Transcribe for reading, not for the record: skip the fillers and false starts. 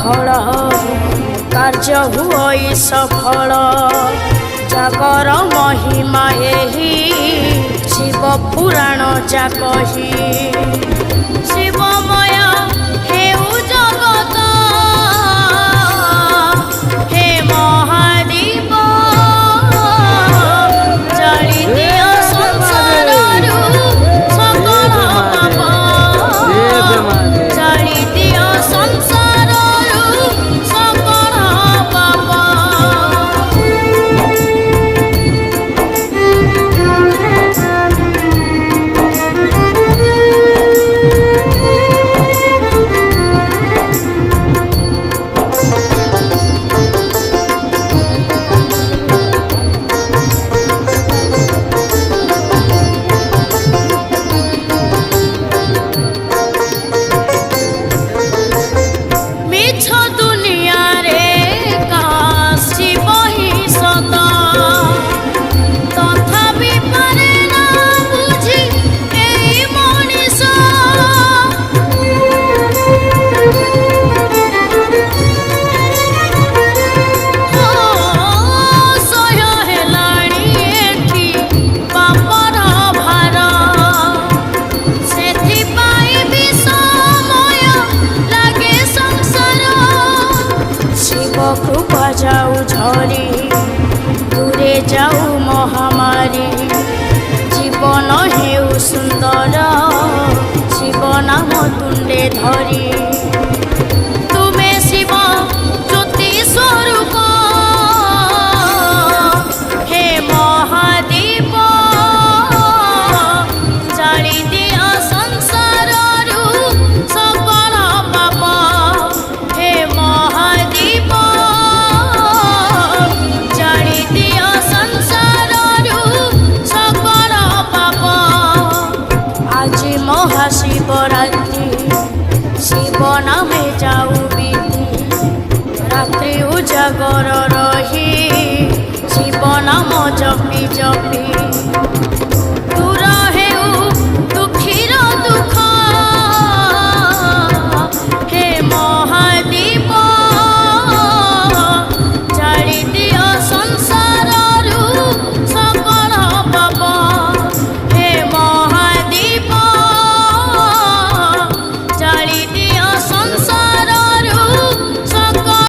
फल कार्य हुई सफल जागर महिमा एही शिव पुराण जाकही शिवमय हेउ जगत हे महादेव जଳି दियो संसाररु सकल पाप जଳି दियो संसाररु सकल पाप कृपा जाऊ झरी दूरे जाऊ महामारी जीवन हेउ सुंदर शिव नाम तुंडे धरी तुमे शिव ज्योति स्वरूप हे महादेव जाली दिया संसाररु सकल पाप हे महादेव महाशिवरात्रि शिव नामे जाऊ विधि रात्रि उजागर रही शिव नाम जपी जपी